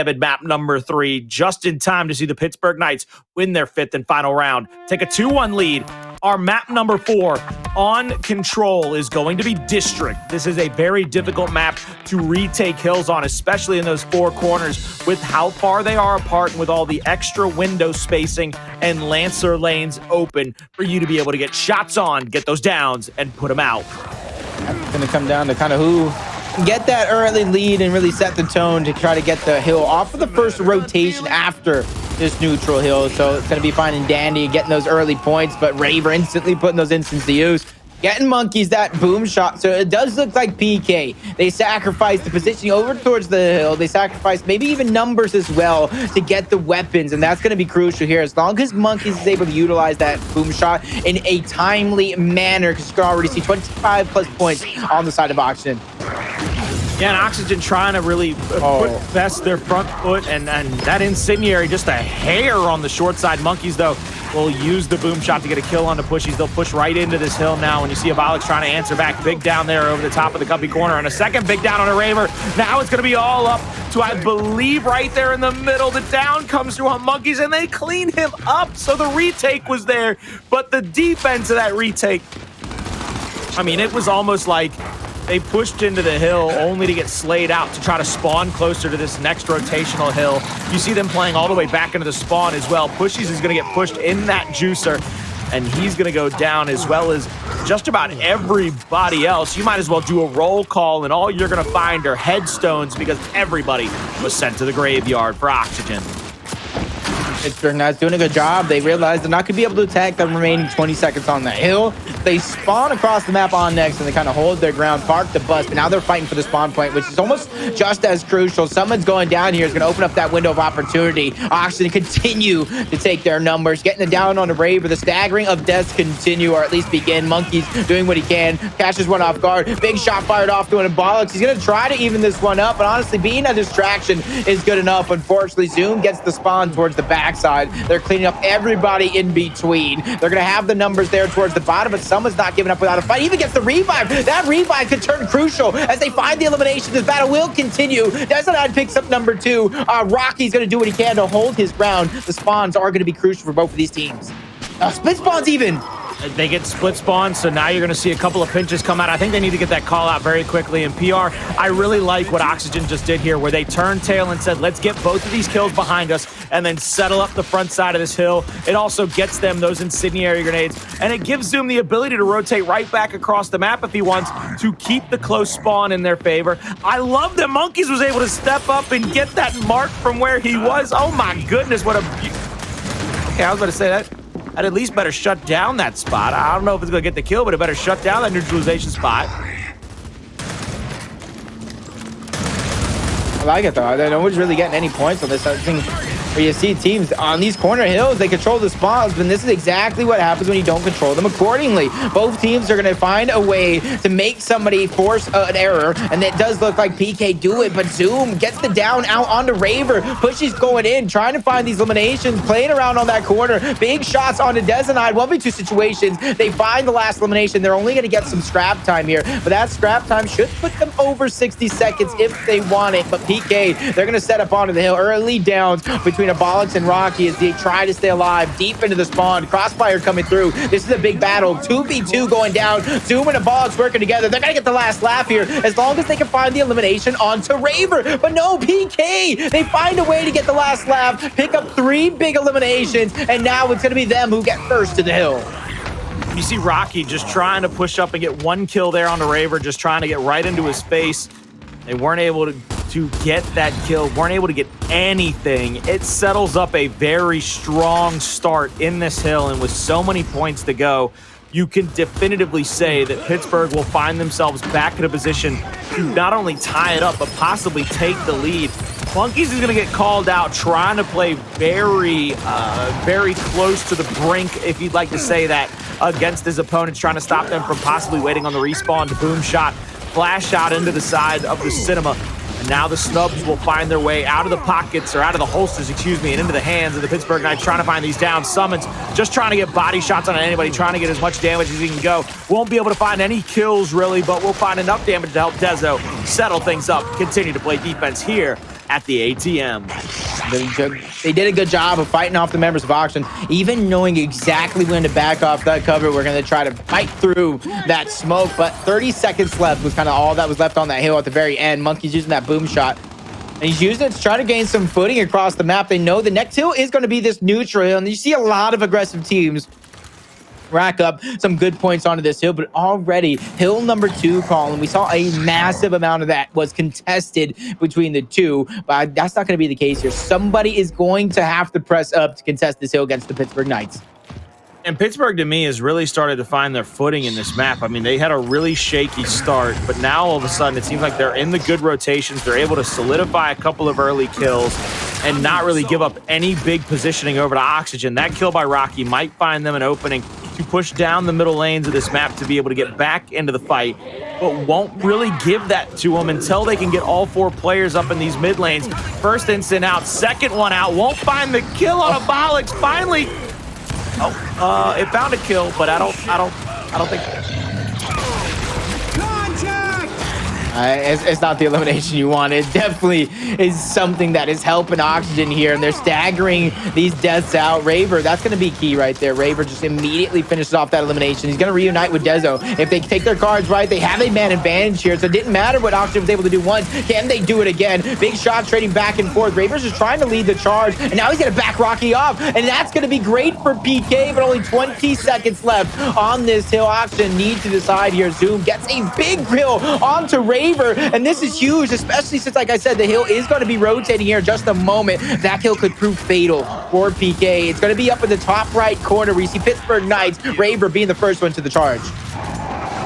map number 3, just in time to see the Pittsburgh Knights win their 5th and final round. Take a 2-1 lead. Our map number 4 on Control is going to be District. This is a very difficult map to retake hills on, especially in those 4 corners with how far they are apart and with all the extra window spacing and Lancer lanes open for you to be able to get shots on, get those downs, and put them out. It's going to come down to kind of who get that early lead and really set the tone to try to get the hill off of the first rotation after this neutral hill. So it's going to be fine and dandy getting those early points, but Raver instantly putting those instants to use. Getting Monkyz that boom shot. So it does look like PK. They sacrificed the positioning over towards the hill. They sacrificed maybe even numbers as well to get the weapons. And that's going to be crucial here. As long as Monkyz is able to utilize that boom shot in a timely manner, because you can already see 25 plus points on the side of Oxygen. Yeah, and Oxygen trying to really put best their front foot, and that Incendiary just a hair on the short side. Monkyz, though, will use the boom shot to get a kill on the Pushyz. They'll push right into this hill now, and you see Abolics trying to answer back. Big down there over the top of the Guppy corner, and a second big down on a Raver. Now it's going to be all up to, I believe, right there in the middle. The down comes through on Monkyz, and they clean him up. So the retake was there, but the defense of that retake, I mean, it was almost like they pushed into the hill only to get slayed out to try to spawn closer to this next rotational hill. You see them playing all the way back into the spawn as well. Pushyz is going to get pushed in that juicer, and he's going to go down as well as just about everybody else. You might as well do a roll call, and all you're going to find are headstones because everybody was sent to the graveyard for Oxygen. Pittsburgh Knights doing a good job. They realize they're not going to be able to attack the remaining 20 seconds on the hill. They spawn across the map on next, and they kind of hold their ground, park the bus, but now they're fighting for the spawn point, which is almost just as crucial. Sumuns going down here is going to open up that window of opportunity. Oxygen continue to take their numbers, getting it down on the Raver. The staggering of deaths continue, or at least begin. Monkyz doing what he can, catches one off guard. Big shot fired off to an Abolics. He's going to try to even this one up, but honestly, being a distraction is good enough. Unfortunately, Zoom gets the spawn towards the backside. They're cleaning up everybody in between. They're going to have the numbers there towards the bottom, but someone's not giving up without a fight. Even gets the revive. That revive could turn crucial as they find the elimination. This battle will continue. Dezonide picks up number 2. Rocky's going to do what he can to hold his ground. The spawns are going to be crucial for both of these teams. Split spawns even. They get split spawn, so now you're going to see a couple of pinches come out. I think they need to get that call out very quickly. And PR, I really like what Oxygen just did here, where they turned tail and said, let's get both of these kills behind us and then settle up the front side of this hill. It also gets them those incendiary grenades, and it gives Zoom the ability to rotate right back across the map if he wants to keep the close spawn in their favor. I love that Monkyz was able to step up and get that mark from where he was. Oh my goodness, what a... Okay, I was about to say that. I'd at least better shut down that spot. I don't know if it's going to get the kill, but it better shut down that neutralization spot. I like it, though. No one's really getting any points on this. I think where you see teams on these corner hills, they control the spawns, and this is exactly what happens when you don't control them accordingly. Both teams are going to find a way to make somebody force an error, and it does look like PK do it, but Zoom gets the down out onto Raver. Pushyz going in, trying to find these eliminations, playing around on that corner. Big shots onto Dezonide. 1v2 situations. They find the last elimination. They're only going to get some scrap time here, but that scrap time should put them over 60 seconds if they want it. But PK, they're going to set up onto the hill. Early downs between Abolics and Rocky as they try to stay alive deep into the spawn. Crossfire coming through. This is a big battle. 2v2 going down. Zoom and Abolics working together. They're going to get the last laugh here as long as they can find the elimination onto Raver. But no, PK, they find a way to get the last laugh, pick up 3 big eliminations, and now it's going to be them who get first to the hill. You see Rocky just trying to push up and get 1 kill there on the Raver, just trying to get right into his face. They weren't able to get that kill, weren't able to get anything. It settles up a very strong start in this hill, and with so many points to go, you can definitively say that Pittsburgh will find themselves back in a position to not only tie it up, but possibly take the lead. Monkyz is going to get called out, trying to play very close to the brink, if you'd like to say that, against his opponents, trying to stop them from possibly waiting on the respawn. The boom shot flash out into the side of the cinema. And now the snubs will find their way out of the pockets, or out of the holsters, excuse me, and into the hands of the Pittsburgh Knights, trying to find these down. Sumuns just trying to get body shots on anybody, trying to get as much damage as he can go. Won't be able to find any kills, really, but we'll find enough damage to help Dezo settle things up, continue to play defense here at the ATM. They did a good job of fighting off the members of Auction, even knowing exactly when to back off that cover. We're going to try to fight through that smoke, but 30 seconds left was kind of all that was left on that hill at the very end. Monkyz using that boom shot, and he's using it to try to gain some footing across the map. They know the next hill is going to be this neutral hill, and you see a lot of aggressive teams rack up some good points onto this hill, but already hill number 2, Colin, we saw a massive amount of that was contested between the two, but that's not going to be the case here. Somebody is going to have to press up to contest this hill against the Pittsburgh Knights. And Pittsburgh, to me, has really started to find their footing in this map. I mean, they had a really shaky start, but now all of a sudden it seems like they're in the good rotations. They're able to solidify a couple of early kills and not really give up any big positioning over to Oxygen. That kill by Rocky might find them an opening to push down the middle lanes of this map to be able to get back into the fight, but won't really give that to them until they can get all 4 players up in these mid lanes. First instant out, second one out, won't find the kill on Abolics. Finally, it found a kill, but I don't think. It's not the elimination you want. It definitely is something that is helping Oxygen here, and they're staggering these deaths out. Raver, that's going to be key right there. Raver just immediately finishes off that elimination. He's going to reunite with Dezo. If they take their cards right, they have a man advantage here, so it didn't matter what Oxygen was able to do once. Can they do it again? Big shots trading back and forth. Raver's just trying to lead the charge, and now he's going to back Rocky off, and that's going to be great for PK, but only 20 seconds left on this hill. Oxygen needs to decide here. Zoom gets a big kill onto Raver, and this is huge, especially since, like I said, the hill is going to be rotating here in just a moment. That kill could prove fatal for PK. It's going to be up in the top right corner where you see Pittsburgh Knights, Raver being the first one to the charge.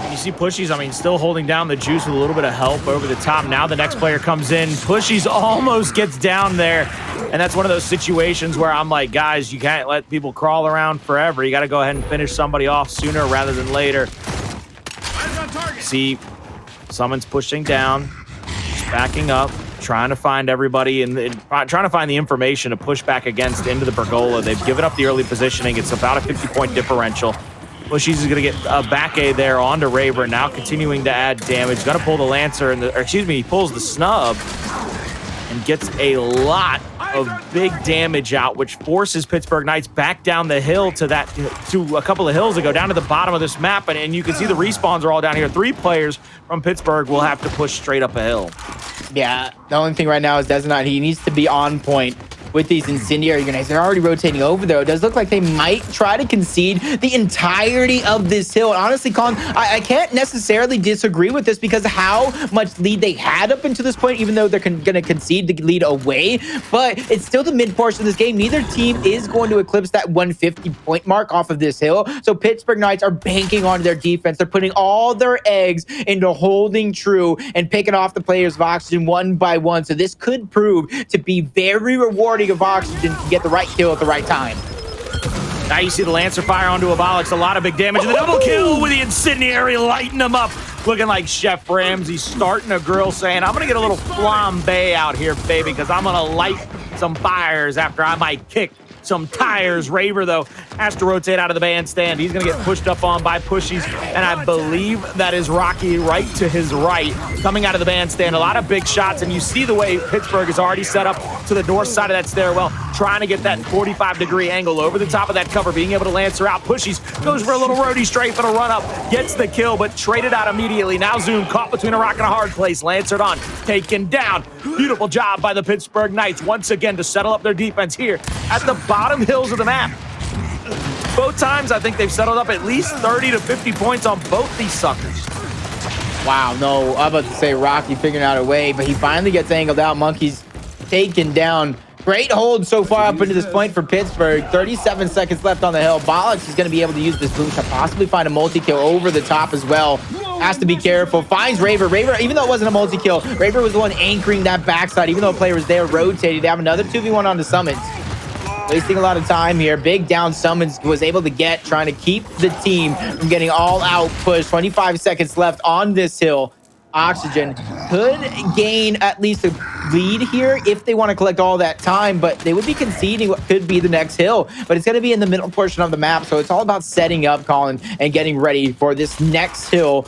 You see Pushyz, I mean, still holding down the juice with a little bit of help over the top. Now the next player comes in. Pushyz almost gets down there, and that's one of those situations where I'm like, guys, you can't let people crawl around forever. You got to go ahead and finish somebody off sooner rather than later. See Sumuns pushing down, backing up, trying to find everybody and trying to find the information to push back against into the pergola. They've given up the early positioning. It's about a 50-point differential. Pushyz is going to get a back A there onto Raver, now continuing to add damage. Going to pull the Lancer, he pulls the snub and gets a lot of big damage out, which forces Pittsburgh Knights back down the hill to a couple of hills ago, down to the bottom of this map. And you can see the respawns are all down here. 3 players from Pittsburgh will have to push straight up a hill. Yeah, the only thing right now is Dezonide. He needs to be on point with these incendiary grenades. They're already rotating over, though. It does look like they might try to concede the entirety of this hill. And honestly, Colin, I can't necessarily disagree with this because of how much lead they had up until this point, even though they're going to concede the lead away. But it's still the mid portion of this game. Neither team is going to eclipse that 150-point mark off of this hill. So Pittsburgh Knights are banking on their defense. They're putting all their eggs into holding true and picking off the players of Oxygen one by one. So this could prove to be very rewarding of Oxygen to get the right kill at the right time. Now you see the Lancer fire onto Abolics, a lot of big damage. And the double kill with the incendiary lighting them up. Looking like Chef Ramsay starting a grill saying, I'm going to get a little flambe out here, baby, because I'm going to light some fires after I might kick some tires. Raver, though, has to rotate out of the bandstand. He's going to get pushed up on by Pushyz, and I believe that is Rocky right to his right, coming out of the bandstand. A lot of big shots, and you see the way Pittsburgh is already set up to the north side of that stairwell, trying to get that 45-degree angle over the top of that cover, being able to Lancer out. Pushyz goes for a little roadie strafe and a run-up, gets the kill, but traded out immediately. Now Zoom caught between a rock and a hard place. Lancered on, taken down. Beautiful job by the Pittsburgh Knights once again to settle up their defense here at the bottom hills of the map. Both times, I think they've settled up at least 30 to 50 points on both these suckers. Wow, no, I'm about to say Rocky figuring out a way, but he finally gets angled out. Monkyz taken down. Great hold so far up into this point for Pittsburgh. 37 seconds left on the hill. Abolics is going to be able to use this boom shot, possibly find a multi-kill over the top as well. Has to be careful. Finds Raver. Raver, even though it wasn't a multi-kill, Raver was the one anchoring that backside. Even though a player was there rotating, they have another 2v1 on the Sumuns. Wasting a lot of time here. Big down Sumuns was able to get, trying to keep the team from getting all out push. 25 seconds left on this hill. Oxygen could gain at least a lead here if they want to collect all that time, but they would be conceding what could be the next hill. But it's going to be in the middle portion of the map, so it's all about setting up, Colin, and getting ready for this next hill.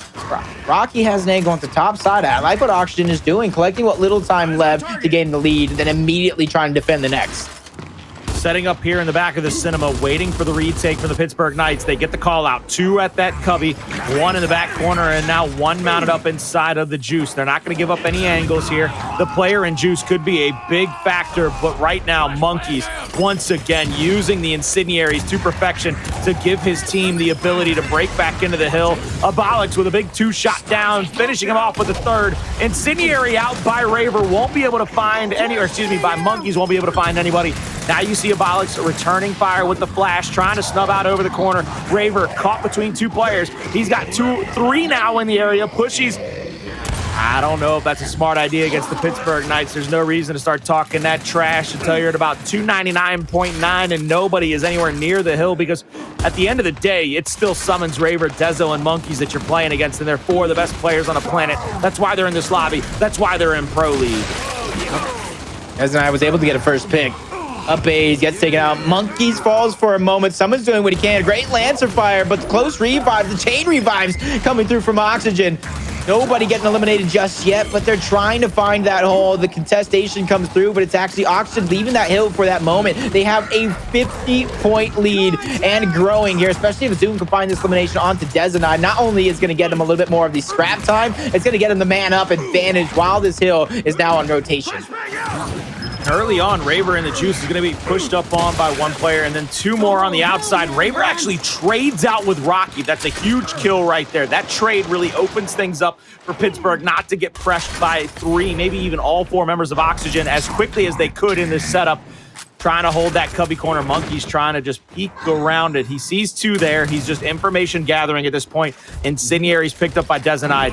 Rocky has an angle on the top side. I like what Oxygen is doing, collecting what little time left to gain the lead, and then immediately trying to defend the next. Setting up here in the back of the cinema, waiting for the retake from the Pittsburgh Knights. They get the call out. 2 at that cubby, 1 in the back corner, and now 1 mounted up inside of the Juice. They're not going to give up any angles here. The player in Juice could be a big factor, but right now, Monkyz, once again, using the incendiaries to perfection to give his team the ability to break back into the hill. Abolics with a big 2-shot down, finishing him off with the 3rd. Incendiary out by Raver, won't be able to find any, or excuse me, by Monkyz, won't be able to find anybody. Now you see Abolics returning fire with the flash, trying to snub out over the corner. Raver caught between 2 players. He's got 3 now in the area. Pushyz. I don't know if that's a smart idea against the Pittsburgh Knights. There's no reason to start talking that trash until you're at about 299.9 and nobody is anywhere near the hill, because at the end of the day, it's still Sumuns, Raver, Dezo, and Monkyz that you're playing against, and they're 4 of the best players on the planet. That's why they're in this lobby. That's why they're in Pro League. Dezonide was able to get a first pick. Up A's, gets taken out. Monkyz falls for a moment. Someone's doing what he can. Great Lancer fire, but the close revive, the chain revives coming through from Oxygen. Nobody getting eliminated just yet, but they're trying to find that hole. The contestation comes through, but it's actually Oxygen leaving that hill for that moment. They have a 50-point lead and growing here, especially if Zoom can find this elimination onto Dezonide. Not only is going to get him a little bit more of the scrap time, it's going to get him the man-up advantage while this hill is now on rotation. Early on, Raver and the Juice is going to be pushed up on by 1 player, and then 2 more on the outside. Raver actually trades out with Rocky. That's a huge kill right there. That trade really opens things up for Pittsburgh not to get pressed by 3, maybe even all 4 members of Oxygen as quickly as they could in this setup. Trying to hold that cubby corner. Monkyz trying to just peek around it. He sees 2 there. He's just information gathering at this point. Incendiaries picked up by Dezonide.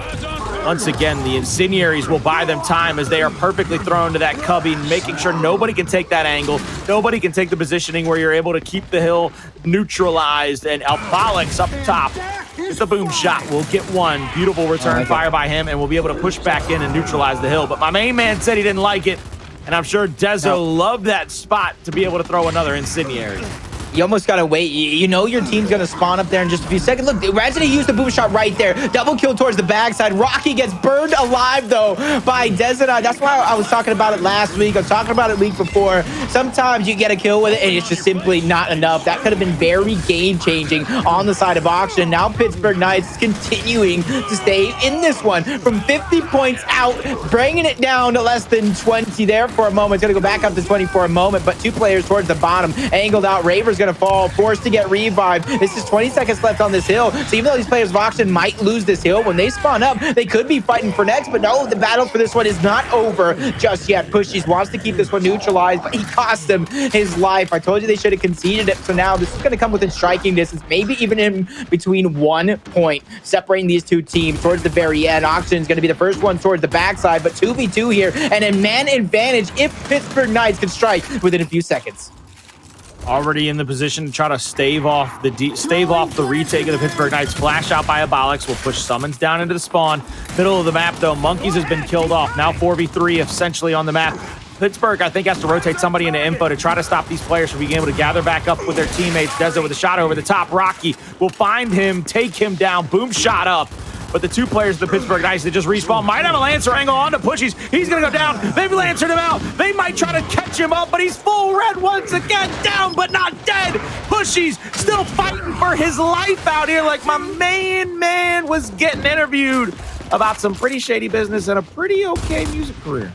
Once again, the Incendiaries will buy them time as they are perfectly thrown to that cubby, making sure nobody can take that angle. Nobody can take the positioning where you're able to keep the hill neutralized. And Abolics up top with the boom shot will get 1. Beautiful return fire by him, and we'll be able to push back in and neutralize the hill. But my main man said he didn't like it. And I'm sure Dezo loved that spot to be able to throw another incendiary. You almost gotta wait. You know your team's gonna spawn up there in just a few seconds. Look, imagine he used the boom shot right there. Double kill towards the backside. Rocky gets burned alive, though, by Dezonide. That's why I was talking about it last week. I was talking about it week before. Sometimes you get a kill with it, and it's just simply not enough. That could have been very game-changing on the side of Oxygen. Now Pittsburgh Knights continuing to stay in this one from 50 points out, bringing it down to less than 20 there for a moment. It's gonna go back up to 20 for a moment, but 2 players towards the bottom. Angled out. Raver's going to fall, forced to get revived. This is 20 seconds left on this hill. So even though these players of Oxygen might lose this hill, when they spawn up, they could be fighting for next. But no, the battle for this one is not over just yet. Pushyz wants to keep this one neutralized, but he cost him his life. I told you they should have conceded it. So now this is going to come within striking distance, maybe even in between 1 point, separating these 2 teams towards the very end. Oxygen is going to be the first one towards the backside, but 2v2 here, and a man advantage if Pittsburgh Knights can strike within a few seconds. Already in the position to try to stave off the retake of the Pittsburgh Knights. Flash out by Abolics will push Sumuns down into the spawn. Middle of the map, though, Monkyz has been killed off. Now 4v3 essentially on the map. Pittsburgh, I think, has to rotate somebody into info to try to stop these players from being able to gather back up with their teammates. Dezo with a shot over the top. Rocky will find him, take him down. Boom shot up. But the 2 players of the Pittsburgh Knights that just respawn might have a Lancer angle onto Pushyz. He's going to go down. They've Lancered him out. They might try to catch him up, but he's full red once again. Down, but not dead. Pushyz still fighting for his life out here like my main man was getting interviewed about some pretty shady business and a pretty okay music career.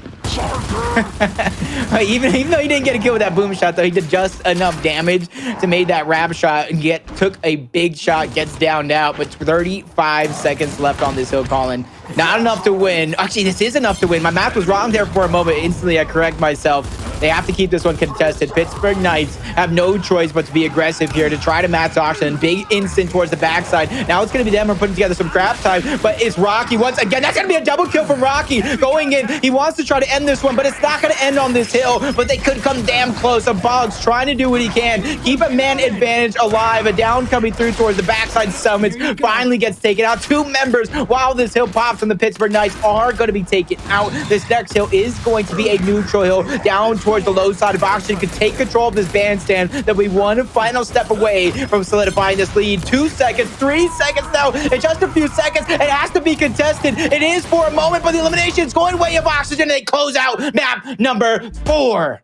even though he didn't get a kill with that boom shot, though, he did just enough damage to make that wrap shot and took a big shot, gets downed out, but 35 seconds left on this hill, Colin. Not enough to win. Actually, this is enough to win. My math was wrong there for a moment. Instantly, I correct myself. They have to keep this one contested. Pittsburgh Knights have no choice but to be aggressive here to try to match Oxygen. Big instant towards the backside. Now it's going to be them. We're putting together some crap time, but it's Rocky once again. That's going to be a double kill from Rocky going in. He wants to try to end this one, but it's not going to end on this hill, but they could come damn close. Abolics trying to do what he can. Keep a man advantage alive. A down coming through towards the backside. Sumuns finally gets taken out. 2 members while this hill pops, and the Pittsburgh Knights are going to be taken out. This next hill is going to be a neutral hill down towards the low side. If Oxygen could take control of this bandstand, then we one final step away from solidifying this lead. 2 seconds, 3 seconds now. In just a few seconds, it has to be contested. It is for a moment, but the elimination is going way of Oxygen, and they close out map number 4.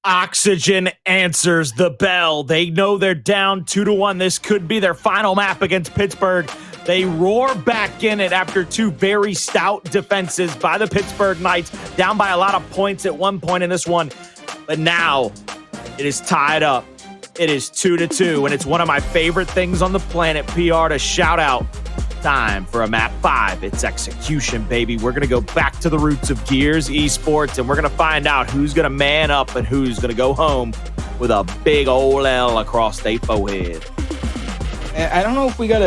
Oxygen answers the bell. They know they're down 2-1. This could be their final map against Pittsburgh. They roar back in it after 2 very stout defenses by the Pittsburgh Knights, down by a lot of points at one point in this one. But now it is tied up. It is 2-2, and it's one of my favorite things on the planet, PR, to shout out. Time for a map 5. It's execution, baby. We're going to go back to the roots of Gears Esports, and we're going to find out who's going to man up and who's going to go home with a big old L across their forehead. I don't know if we got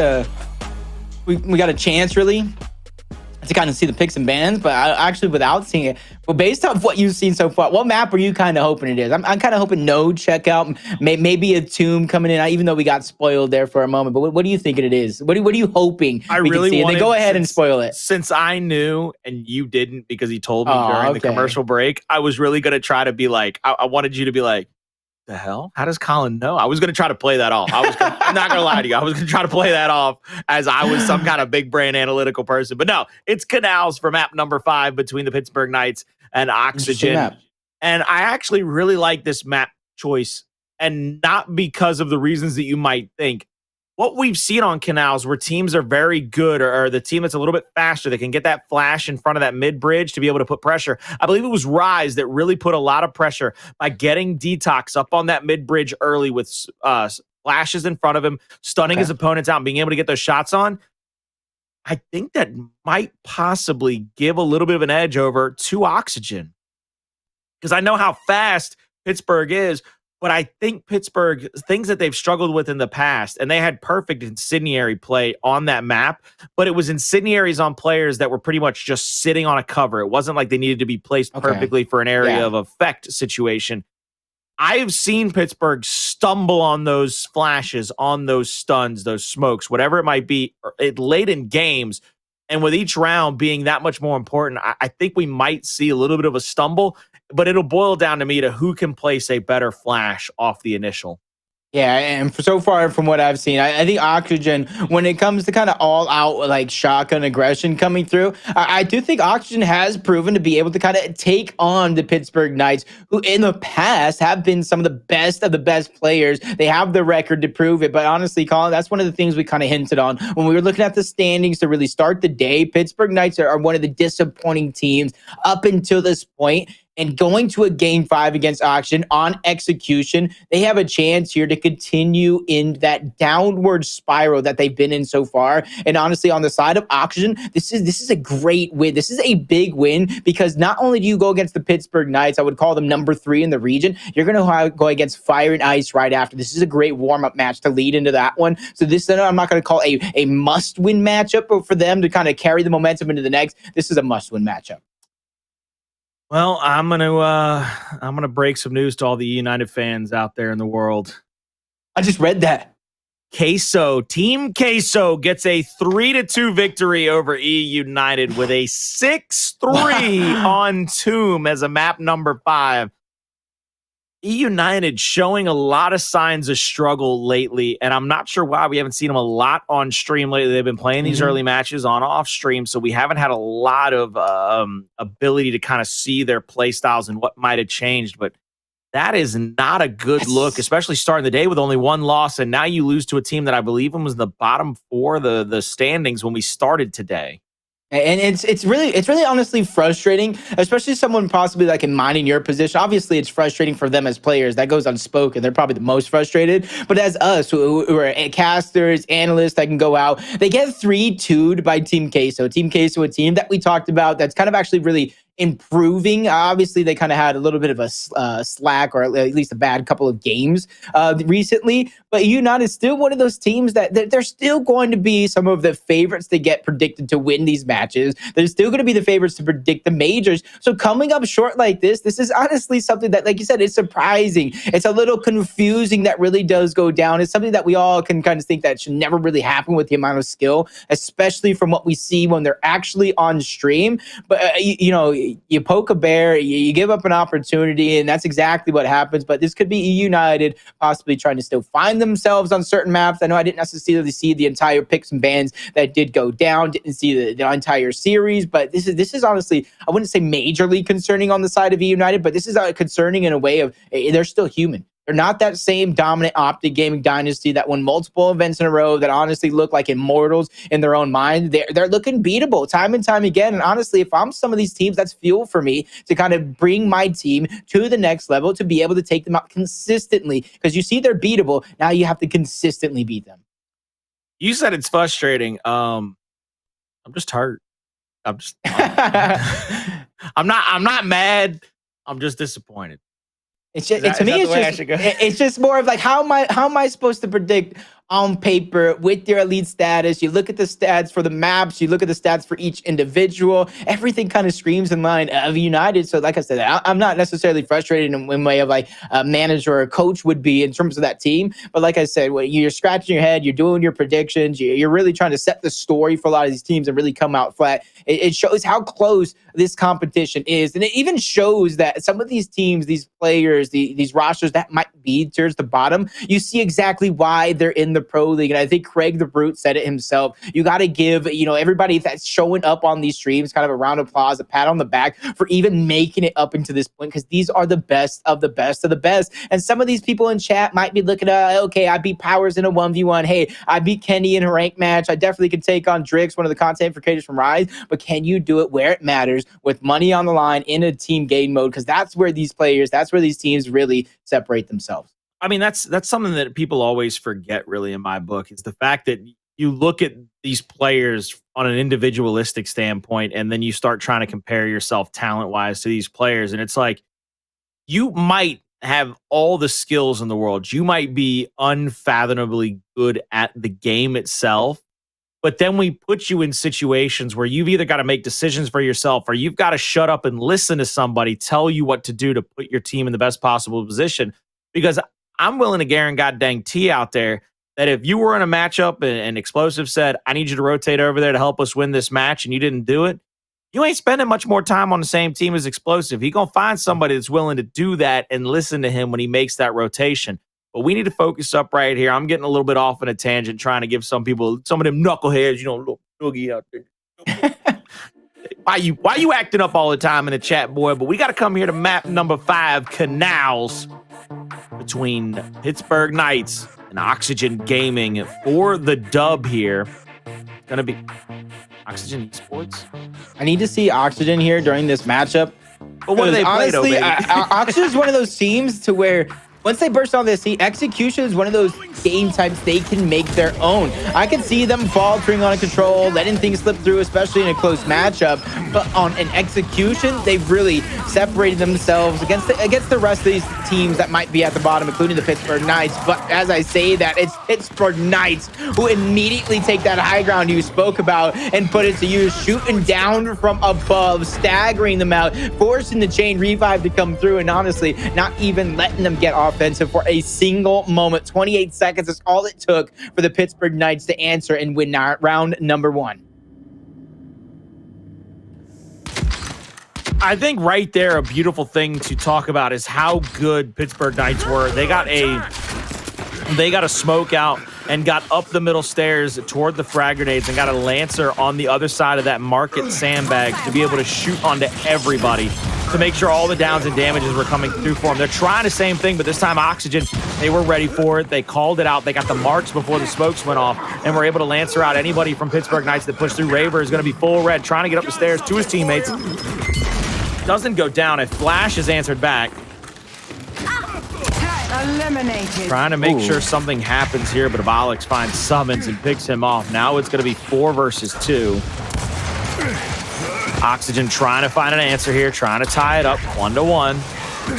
a chance really to kind of see the picks and bans, but actually without seeing it, but based on what you've seen so far, what map are you kind of hoping it is? I'm kind of hoping no checkout, maybe a tomb coming in, even though we got spoiled there for a moment. But what do you think it is? What are you hoping? I really want to go ahead and spoil it. Since I knew and you didn't, because he told me during the commercial break, I was really going to try to be like, I wanted you to be like, the hell? How does Colin know? I was going to try to play that off. I'm not going to lie to you. I was going to try to play that off as I was some kind of big brain analytical person. But no, it's Canals for map number 5 between the Pittsburgh Knights and Oxygen. And I actually really like this map choice, and not because of the reasons that you might think. What we've seen on Canals where teams are very good, or the team that's a little bit faster, that can get that flash in front of that mid bridge to be able to put pressure. I believe it was Rise that really put a lot of pressure by getting Detox up on that mid bridge early with flashes in front of him, stunning his opponents out, and being able to get those shots on. I think that might possibly give a little bit of an edge over to Oxygen, because I know how fast Pittsburgh is. But I think Pittsburgh, things that they've struggled with in the past, and they had perfect incendiary play on that map, but it was incendiaries on players that were pretty much just sitting on a cover. It wasn't like they needed to be placed perfectly for an area of effect situation. I've seen Pittsburgh stumble on those flashes, on those stuns, those smokes, whatever it might be, late in games. And with each round being that much more important, I think we might see a little bit of a stumble, but it'll boil down to me to who can place a better flash off the initial. Yeah, and so far from what I've seen, I think Oxygen, when it comes to kind of all-out like shotgun aggression coming through, I do think Oxygen has proven to be able to kind of take on the Pittsburgh Knights, who in the past have been some of the best players. They have the record to prove it. But honestly, Colin, that's one of the things we kind of hinted on when we were looking at the standings to really start the day. Pittsburgh Knights are one of the disappointing teams up until this point. And going to a game 5 against Oxygen on execution, they have a chance here to continue in that downward spiral that they've been in so far. And honestly, on the side of Oxygen, this is a great win. This is a big win, because not only do you go against the Pittsburgh Knights, I would call them number 3 in the region, you're going to go against Fire and Ice right after. This is a great warm-up match to lead into that one. So this, I'm not going to call a must-win matchup, but for them to kind of carry the momentum into the next, this is a must-win matchup. Well, I'm gonna break some news to all the United fans out there in the world. I just read that. Team Queso gets a 3-2 victory over E United with a 6-3 on Tomb as a map number 5. E United showing a lot of signs of struggle lately, and I'm not sure why. We haven't seen them a lot on stream lately. They've been playing these early matches on off stream, so we haven't had a lot of ability to kind of see their play styles and what might have changed. But that is not a good look, especially starting the day with only 1 loss, and now you lose to a team that I believe was in the bottom 4 of the standings when we started today. And it's really honestly frustrating, especially someone possibly like in mine in your position. Obviously, it's frustrating for them as players. That goes unspoken. They're probably the most frustrated. But as us, who are casters, analysts that can go out, they get 3-2'd by Team Queso. Team Queso, a team that we talked about that's kind of actually really improving. Obviously, they kind of had a little bit of a slack, or at least a bad couple of games recently. But United is still one of those teams that they're still going to be some of the favorites to get predicted to win these matches. They're still going to be the favorites to predict the majors. So coming up short like this is honestly something that, like you said, is surprising. It's a little confusing that really does go down. It's something that we all can kind of think that should never really happen with the amount of skill, especially from what we see when they're actually on stream. But you know, you poke a bear, you give up an opportunity, and that's exactly what happens. But this could be United possibly trying to still find themselves on certain maps. I know I didn't necessarily see the entire picks and bans that did go down, didn't see the entire series, but this is honestly, I wouldn't say majorly concerning on the side of United, but this is concerning in a way of they're still human. They're not that same dominant Optic gaming dynasty that won multiple events in a row that honestly look like immortals in their own mind. They're looking beatable time and time again. And honestly, if I'm some of these teams, that's fuel for me to kind of bring my team to the next level, to be able to take them out consistently. Because you see they're beatable. Now you have to consistently beat them. You said it's frustrating. I'm just hurt. I'm not mad. I'm just disappointed. It's just, to me, it's just more of like, how am I supposed to predict on paper with their elite status? You look at the stats for the maps, you look at the stats for each individual, everything kind of screams in line of United. So like I said, I'm not necessarily frustrated in a way of like a manager or a coach would be in terms of that team. But like I said, when you're scratching your head, you're doing your predictions, you're really trying to set the story for a lot of these teams and really come out flat. It shows how close this competition is. And it even shows that some of these teams, these players, these rosters that might be towards the bottom, you see exactly why they're in the pro league. And I think Craig the Brute said it himself. You got to give, everybody that's showing up on these streams kind of a round of applause, a pat on the back for even making it up into this point, because these are the best of the best of the best. And some of these people in chat might be looking at, okay, I beat Powers in a 1v1. Hey, I beat Kenny in a rank match. I definitely can take on Drix, one of the content creators from Rise. But can you do it where it matters, with money on the line in a team game mode? Because that's where these players, that's where these teams really separate themselves. I mean, that's something that people always forget, really, in my book, is the fact that you look at these players on an individualistic standpoint, and then you start trying to compare yourself talent-wise to these players. And it's like, you might have all the skills in the world. You might be unfathomably good at the game itself. But then we put you in situations where you've either got to make decisions for yourself, or you've got to shut up and listen to somebody tell you what to do to put your team in the best possible position. Because I'm willing to guarantee goddamn T out there that if you were in a matchup and Explosive said, I need you to rotate over there to help us win this match, and you didn't do it, you ain't spending much more time on the same team as Explosive. He gonna find somebody that's willing to do that and listen to him when he makes that rotation. But we need to focus up right here. I'm getting a little bit off on a tangent, trying to give some people, some of them knuckleheads, little noogie out there. Why you acting up all the time in the chat, boy? But we got to come here to map number 5, Canals, between Pittsburgh Knights and Oxygen Gaming for the dub here. Gonna be Oxygen Esports. I need to see Oxygen here during this matchup. But what do they play, honestly, Oxygen is one of those teams to where once they burst on this seat, execution is one of those game types they can make their own. I can see them faltering on a control, letting things slip through, especially in a close matchup. But on an execution, they've really separated themselves against the rest of these teams that might be at the bottom, including the Pittsburgh Knights. But as I say that, it's Pittsburgh Knights who immediately take that high ground you spoke about and put it to use, shooting down from above, staggering them out, forcing the chain revive to come through, and honestly, not even letting them get offensive for a single moment. 28 seconds is all it took for the Pittsburgh Knights to answer and win round number 1. I think right there, a beautiful thing to talk about is how good Pittsburgh Knights were. They got a smoke out and got up the middle stairs toward the frag grenades and got a Lancer on the other side of that market sandbag to be able to shoot onto everybody to make sure all the downs and damages were coming through for them. They're trying the same thing, but this time Oxygen, they were ready for it. They called it out. They got the marks before the smokes went off and were able to Lancer out anybody from Pittsburgh Knights that pushed through. Raver is going to be full red, trying to get up the stairs to his teammates. Doesn't go down. A flash is answered back. Eliminated. Trying to make sure something happens here, but Abolics finds Sumuns and picks him off. Now it's going to be 4 versus 2. Oxygen trying to find an answer here, trying to tie it up 1-1.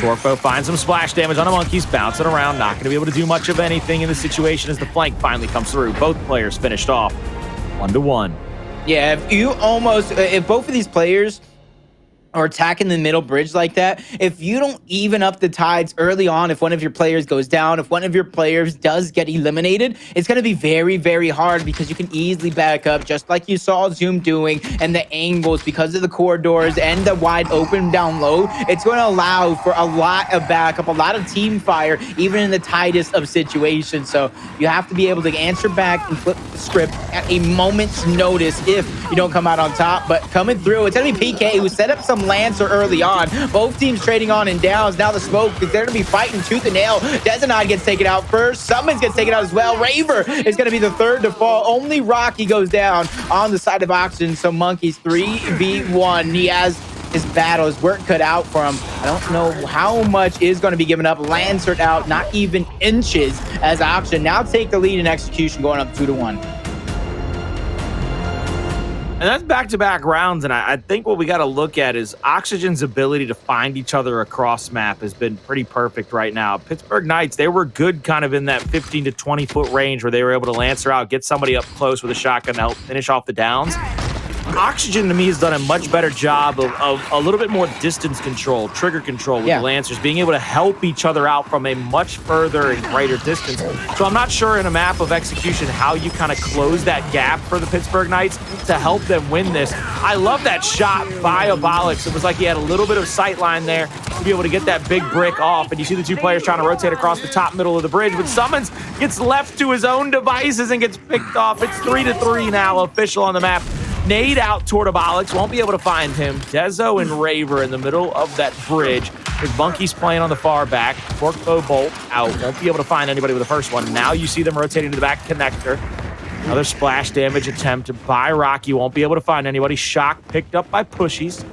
Torpo finds some splash damage on the Monkyz, bouncing around, not going to be able to do much of anything in the situation as the flank finally comes through. Both players finished off 1-1. Yeah, if both of these players or attacking the middle bridge like that, if you don't even up the tides early on, if one of your players goes down, if one of your players does get eliminated, it's going to be very, very hard because you can easily back up, just like you saw Zoom doing, and the angles because of the corridors and the wide open down low. It's going to allow for a lot of backup, a lot of team fire, even in the tightest of situations. So you have to be able to answer back and flip the script at a moment's notice if you don't come out on top. But coming through, it's going to be PK who set up some Lancer early on. Both teams trading on and downs. Now the smoke is there to be fighting tooth and nail. Dezonide gets taken out first. Sumuns gets taken out as well. Raver is going to be the third to fall. Only Rocky goes down on the side of Oxygen. So Monkyz 3v1. He has his battle, his work cut out for him. I don't know how much is going to be given up. Lancered out, not even inches, as Oxygen now take the lead in execution, going up 2-1. And that's back-to-back rounds, and I think what we got to look at is Oxygen's ability to find each other across map has been pretty perfect right now. Pittsburgh Knights, they were good kind of in that 15 to 20-foot range where they were able to Lancer out, get somebody up close with a shotgun to help finish off the downs. Oxygen, to me, has done a much better job of a little bit more distance control, trigger control with the Lancers, being able to help each other out from a much further and greater distance. So I'm not sure in a map of execution how you kind of close that gap for the Pittsburgh Knights to help them win this. I love that shot by Abolics. It was like he had a little bit of sight line there to be able to get that big brick off. And you see the two players trying to rotate across the top middle of the bridge, but Sumuns gets left to his own devices and gets picked off. It's 3-3 now, official on the map. Nade out toward Abolics, won't be able to find him. Dezo and Raver in the middle of that bridge. With Monkyz playing on the far back. Torpo bolt out, won't be able to find anybody with the first one. Now you see them rotating to the back connector. Another splash damage attempt by Rocky, won't be able to find anybody. Shock picked up by Pushyz.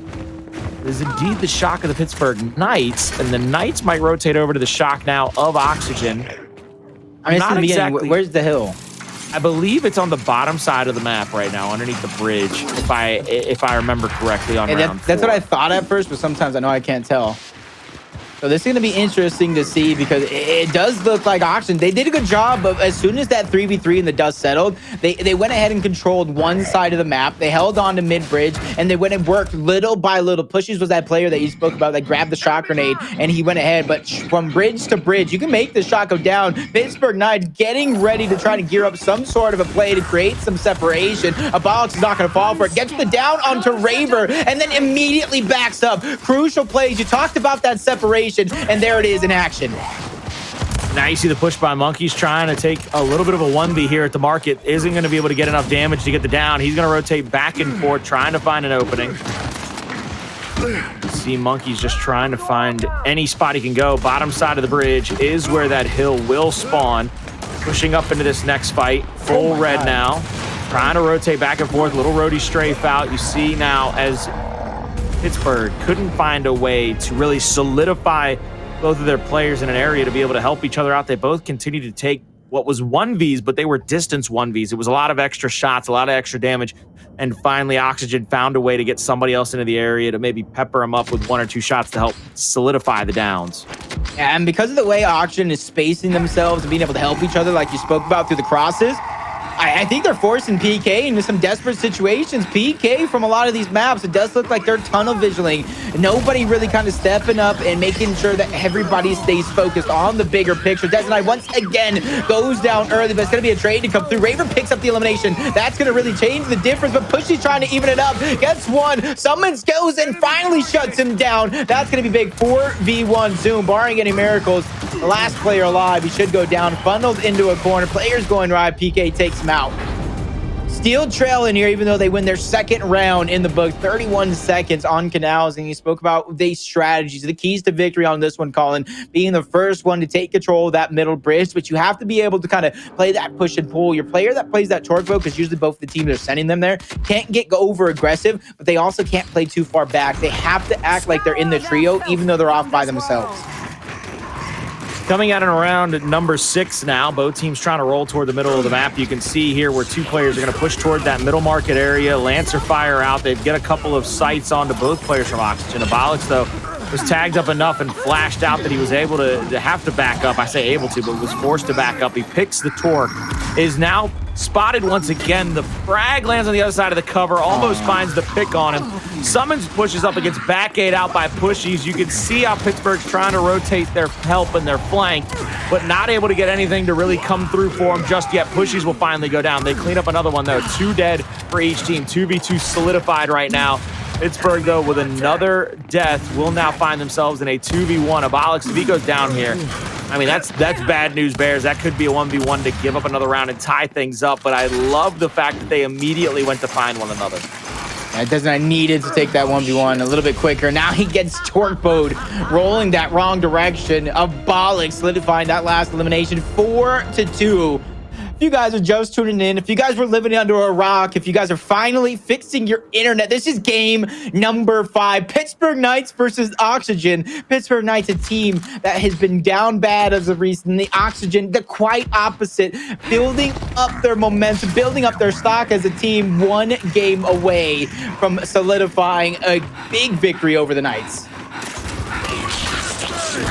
It is indeed the shock of the Pittsburgh Knights, and the Knights might rotate over to the shock now of Oxygen. Not exactly. Where's the hill? I believe it's on the bottom side of the map right now, underneath the bridge, if I remember correctly on round 4. That's what I thought at first, but sometimes I know I can't tell. So this is going to be interesting to see because it does look like Oxygen. They did a good job, but as soon as that 3v3 and the dust settled, they went ahead and controlled one side of the map. They held on to mid-bridge, and they went and worked little by little. Pushyz was that player that you spoke about that grabbed the shot grenade, and he went ahead. But from bridge to bridge, you can make the shot go down. Pittsburgh Knights getting ready to try to gear up some sort of a play to create some separation. Abolics is not going to fall for it. Gets the down onto Raver, and then immediately backs up. Crucial plays. You talked about that separation. And there it is in action. Now you see the push by Monkyz trying to take a little bit of a 1v here at the market. Isn't going to be able to get enough damage to get the down. He's going to rotate back and forth, trying to find an opening. You see Monkyz just trying to find any spot he can go. Bottom side of the bridge is where that hill will spawn. Pushing up into this next fight. Full red now. Trying to rotate back and forth. Little roadie strafe out. You see now as Pittsburgh couldn't find a way to really solidify both of their players in an area to be able to help each other out. They both continued to take what was 1Vs, but they were distance 1Vs. It was a lot of extra shots, a lot of extra damage. And finally, Oxygen found a way to get somebody else into the area to maybe pepper them up with 1 or 2 shots to help solidify the downs. Yeah, and because of the way Oxygen is spacing themselves and being able to help each other, like you spoke about through the crosses, I think they're forcing PK into some desperate situations. PK from a lot of these maps, it does look like they're tunnel visioning. Nobody really kind of stepping up and making sure that everybody stays focused on the bigger picture. Dezonide once again goes down early, but it's going to be a trade to come through. Raver picks up the elimination. That's going to really change the difference, but Pushyz trying to even it up. Gets one. Sumuns goes and finally shuts him down. That's going to be big. 4v1 Zoom, barring any miracles. The last player alive, he should go down, funneled into a corner. Players going right. PK takes him out. Steel trail in here, even though they win their second round in the book. 31 seconds on Canals, and you spoke about the strategies, the keys to victory on this one, Colin, being the first one to take control of that middle bridge, but you have to be able to kind of play that push and pull. Your player that plays that torque boat, because usually both the teams are sending them there, can't get over aggressive, but they also can't play too far back. They have to act like they're in the trio, even though they're off by themselves. Coming out and around number 6 now. Both teams trying to roll toward the middle of the map. You can see here where 2 players are going to push toward that middle market area. Lancer fire out. They've got a couple of sights onto both players from Oxygen. Abolics, though, was tagged up enough and flashed out that he was able to have to back up. I say able to, but was forced to back up. He picks the torque. Is now spotted once again. The frag lands on the other side of the cover, almost finds the pick on him. Sumuns pushes up against back 8 out by Pushyz. You can see how Pittsburgh's trying to rotate their help and their flank, but not able to get anything to really come through for him just yet. Pushyz will finally go down. They clean up another one, though. 2 dead for each team. 2v2 solidified right now. Pittsburgh, though, with another death, will now find themselves in a 2v1. Abolics, if he goes down here, I mean, that's bad news, Bears. That could be a 1v1 to give up another round and tie things up, but I love the fact that they immediately went to find one another. Dezonide needed to take that 1v1 a little bit quicker. Now he gets torque bowed, rolling that wrong direction. Abolics solidifying that last elimination, 4-2. If you guys are just tuning in, if you guys were living under a rock, if you guys are finally fixing your internet, this is game number 5. Pittsburgh Knights versus Oxygen. Pittsburgh Knights, a team that has been down bad as of recent. The Oxygen, the quite opposite, building up their momentum, building up their stock as a team, 1 game away from solidifying a big victory over the Knights.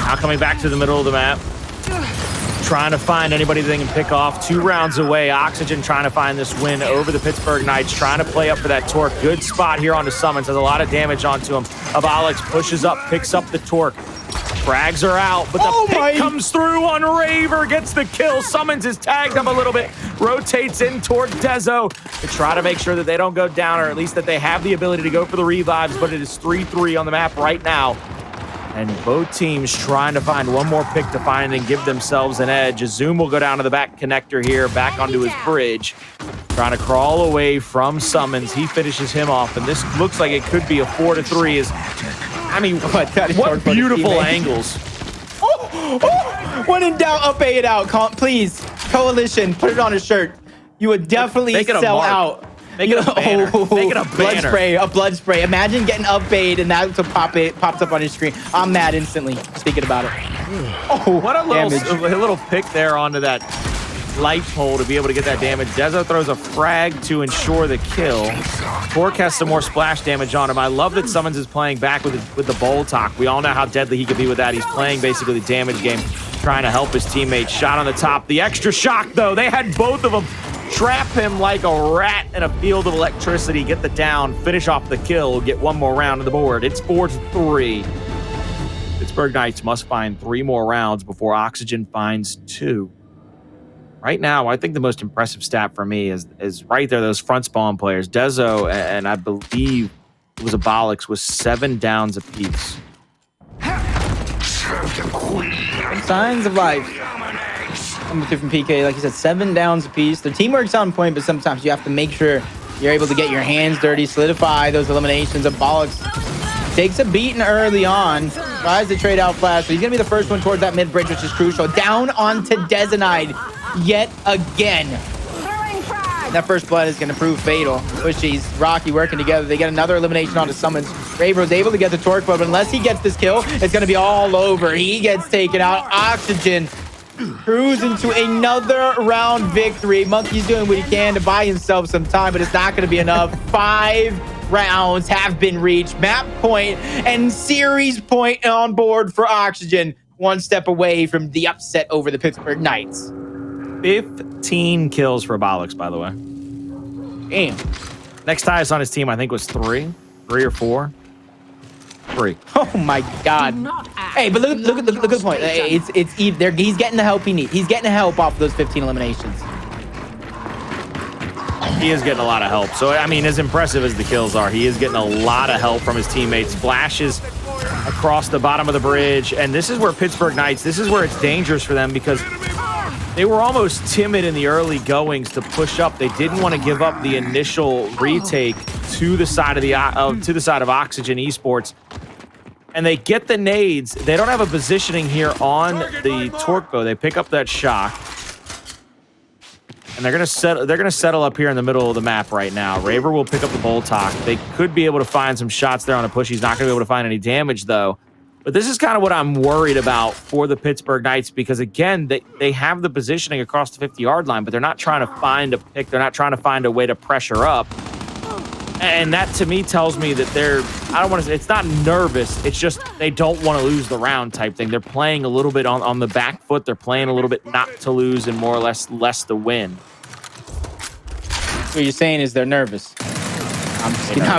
Now coming back to the middle of the map. Trying to find anybody they can pick off. 2 rounds away. Oxygen trying to find this win over the Pittsburgh Knights. Trying to play up for that torque. Good spot here onto Sumuns. Has a lot of damage onto him. Abolics pushes up, picks up the torque. Frags are out, but the pick comes through on Raver. Gets the kill. Sumuns is tagged up a little bit. Rotates in toward Dezo to try to make sure that they don't go down, or at least that they have the ability to go for the revives, but it is 3-3 on the map right now. And both teams trying to find one more pick to find and give themselves an edge. Zoom will go down to the back connector here, back onto his bridge. Trying to crawl away from Sumuns. He finishes him off, and this looks like it could be a 4-3. I mean, what beautiful angles. When in doubt, up A it out. Please, Coalition, put it on a shirt. You would definitely sell out. Make it a banner. Make it a banner. A blood spray. Imagine getting up-baited and that's what pops up on your screen. I'm mad instantly just thinking about it. Oh, what a little pick there onto that light pole to be able to get that damage. Dezo throws a frag to ensure the kill. Torque has some more splash damage on him. I love that Sumuns is playing back with the bowl talk. We all know how deadly he could be with that. He's playing basically the damage game, trying to help his teammates. Shot on the top. The extra shock, though. They had both of them. Trap him like a rat in a field of electricity. Get the down. Finish off the kill. Get 1 more round on the board. It's 4-3. Pittsburgh Knights must find 3 more rounds before Oxygen finds 2. Right now, I think the most impressive stat for me is right there, those front spawn players. Dezo and I believe it was Abolics was 7 downs apiece. Signs of life. Coming through from PK, like you said, 7 downs apiece. Their teamwork's on point, but sometimes you have to make sure you're able to get your hands dirty, solidify those eliminations. Abolics takes a beating early on, tries to trade out flash, but he's gonna be the first one towards that mid bridge, which is crucial. Down onto Dezonide yet again. That first blood is gonna prove fatal. Pushyz, Rocky working together. They get another elimination onto Sumuns. Raver was able to get the torque, but unless he gets this kill, it's gonna be all over. He gets taken out. Oxygen cruising to another round victory. Monkyz doing what he can to buy himself some time, but it's not going to be enough. 5 rounds have been reached. Map point and series point on board for Oxygen. 1 step away from the upset over the Pittsburgh Knights. 15 kills for Abolics, by the way. Damn. Next highest on his team, I think, was 3 or 4. 3. Oh my God. Hey, but look at the point. It's even. He's getting the help he needs. He's getting help off of those 15 eliminations. He is getting a lot of help. So, I mean, as impressive as the kills are, he is getting a lot of help from his teammates. Flashes across the bottom of the bridge. And this is where Pittsburgh Knights, this is where it's dangerous for them because they were almost timid in the early goings to push up. They didn't want to give up the initial retake to the side of Oxygen Esports. And they get the nades. They don't have a positioning here on the torque bow. They pick up that shock. And they're gonna settle up here in the middle of the map right now. Raver will pick up the bolt talk. They could be able to find some shots there on a push. He's not gonna be able to find any damage though. But this is kind of what I'm worried about for the Pittsburgh Knights, because again, they have the positioning across the 50-yard line, but they're not trying to find a pick. They're not trying to find a way to pressure up. And that to me tells me that I don't want to say, it's not nervous. It's just they don't want to lose the round type thing. They're playing a little bit on the back foot. They're playing a little bit not to lose and more or less to win. What you're saying is they're nervous. I'm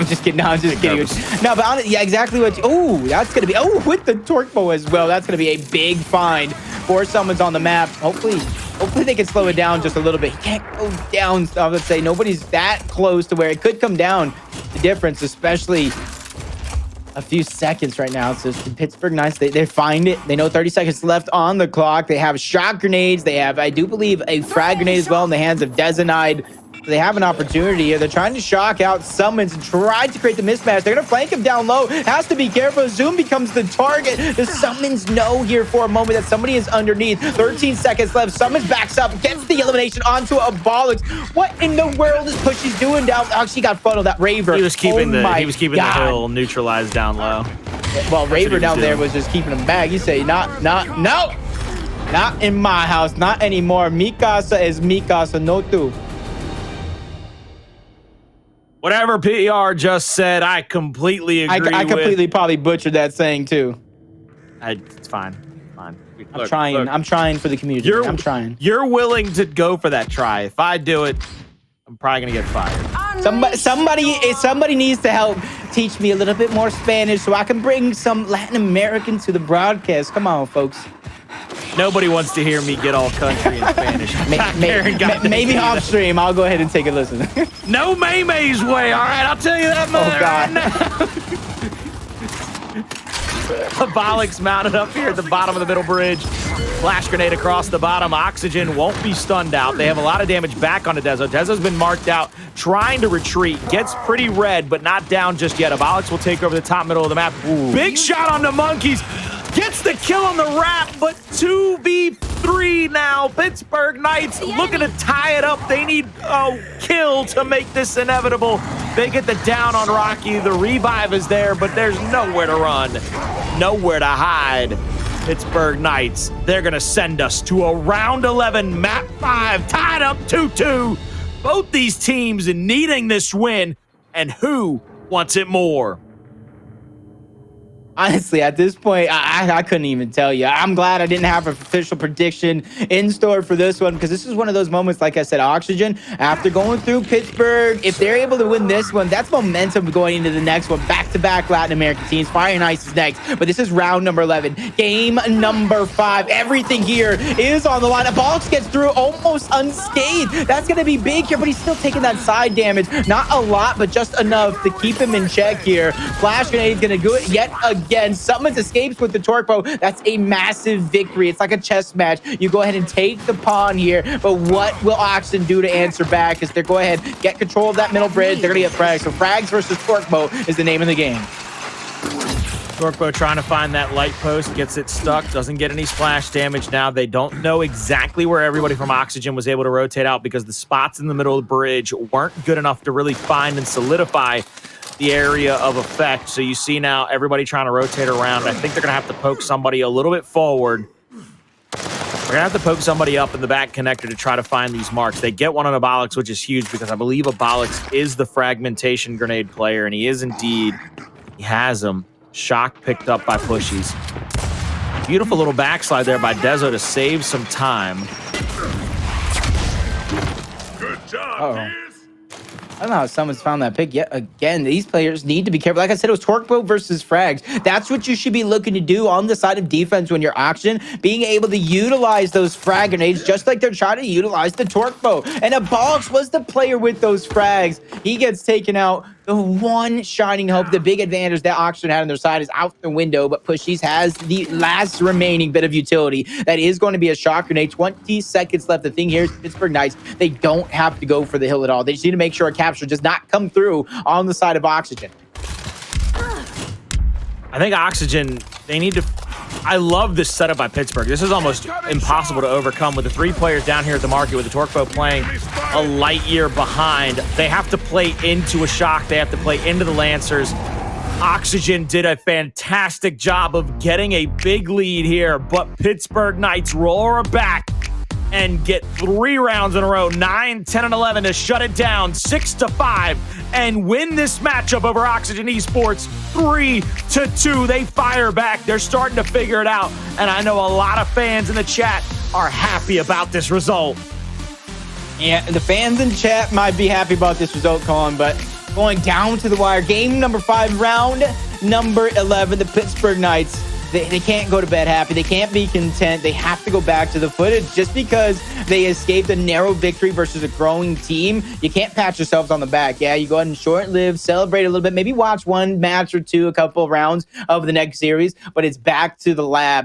just kidding. No, but honestly, yeah, exactly what. Oh, that's gonna be. Oh, with the torque bow as well. That's gonna be a big find for Sumuns on the map. Hopefully they can slow it down just a little bit. He can't go down. I would say nobody's that close to where it could come down. The difference, especially a few seconds right now. So the Pittsburgh Knights, they find it. They know 30 seconds left on the clock. They have shot grenades. They have, I do believe, a frag grenade as well in the hands of Dezonide. They have an opportunity here. They're trying to shock out Sumuns and try to create the mismatch. They're going to flank him down low. Has to be careful. Zoom becomes the target. The Sumuns know here for a moment that somebody is underneath. 13 seconds left. Sumuns backs up, gets the elimination onto Abolics. What in the world is Pushyz doing down? Actually, got funneled. That Raver. He was keeping the hill neutralized down low. Well, Raver down there was just keeping him back. You say, no, not in my house, not anymore. Mikasa is Mikasa, no tu. Whatever PR just said, I completely agree. I completely probably butchered that saying too. It's fine. Look, I'm trying for the community. I'm trying. You're willing to go for that try. If I do it, I'm probably gonna get fired. Somebody needs to help teach me a little bit more Spanish so I can bring some Latin American to the broadcast. Come on, folks. Nobody wants to hear me get all country in Spanish. Maybe off stream. I'll go ahead and take a listen. No Maymay's way. All right, I'll tell you that much. Oh, God. Abolics mounted up here at the bottom of the middle bridge. Flash grenade across the bottom. Oxygen won't be stunned out. They have a lot of damage back onto Dezo. Dezo's been marked out, trying to retreat. Gets pretty red, but not down just yet. Abolics will take over the top middle of the map. Ooh. Big shot on the Monkyz. Gets the kill on the wrap, but 2v3 now. Pittsburgh Knights looking to tie it up. They need a kill to make this inevitable. They get the down on Rocky. The revive is there, but there's nowhere to run, nowhere to hide. Pittsburgh Knights, they're going to send us to a round 11, map 5, tied up 2-2. Both these teams needing this win, and who wants it more? Honestly, at this point, I couldn't even tell you. I'm glad I didn't have an official prediction in store for this one, because this is one of those moments, like I said, Oxygen, after going through Pittsburgh, if they're able to win this one, that's momentum going into the next one. Back-to-back Latin American teams. Fire and Ice is next, but this is round number 11. Game number 5. Everything here is on the line. Abolics gets through almost unscathed. That's going to be big here, but he's still taking that side damage. Not a lot, but just enough to keep him in check here. Flash grenade is going to do it yet again. Sumuns escapes with the torque bow. That's a massive victory. It's like a chess match. You go ahead and take the pawn here, but what will Oxygen do to answer back? As they go ahead, get control of that middle bridge. They're gonna get frags. So frags versus torque bow is the name of the game. Torque bow trying to find that light post, gets it stuck, doesn't get any splash damage. Now they don't know exactly where everybody from Oxygen was able to rotate out, because the spots in the middle of the bridge weren't good enough to really find and solidify the area of effect. So you see now everybody trying to rotate around. I think they're gonna have to poke somebody a little bit forward. They're gonna have to poke somebody up in the back connector to try to find these marks. They get one on Abolics, which is huge, because I believe Abolics is the fragmentation grenade player, and he is indeed. He has them. Shock picked up by Pushyz. Beautiful little backslide there by Dezo to save some time. Good job, I don't know how someone's found that pick yet again. These players need to be careful. Like I said, it was torque bow versus frags. That's what you should be looking to do on the side of defense when you're Oxygen, being able to utilize those frag grenades just like they're trying to utilize the torque bow. And Abolics was the player with those frags. He gets taken out. The one shining hope, the big advantage that Oxygen had on their side is out the window, but Pushyz has the last remaining bit of utility. That is going to be a shock grenade. 20 seconds left. The thing here is Pittsburgh Knights, they don't have to go for the hill at all. They just need to make sure a capture does not come through on the side of Oxygen. I think Oxygen, they need to... I love this setup by Pittsburgh. This is almost impossible to overcome with the 3 players down here at the market, with the torque bow playing a light year behind. They have to play into a shock. They have to play into the Lancers. Oxygen did a fantastic job of getting a big lead here, but Pittsburgh Knights roar back and get 3 rounds in a row, 9, 10, and 11 to shut it down 6-5 and win this matchup over Oxygen Esports 3-2. They fire back. They're starting to figure it out, and I know a lot of fans in the chat are happy about this result. Yeah, the fans in chat might be happy about this result, Colin, but going down to the wire, game number 5, round number 11, the Pittsburgh Knights, they can't go to bed happy. They can't be content. They have to go back to the footage. Just because they escaped a narrow victory versus a growing team, you can't pat yourselves on the back. Yeah, you go ahead and short-live, celebrate a little bit, maybe watch one match or two, a couple of rounds of the next series, but it's back to the lab.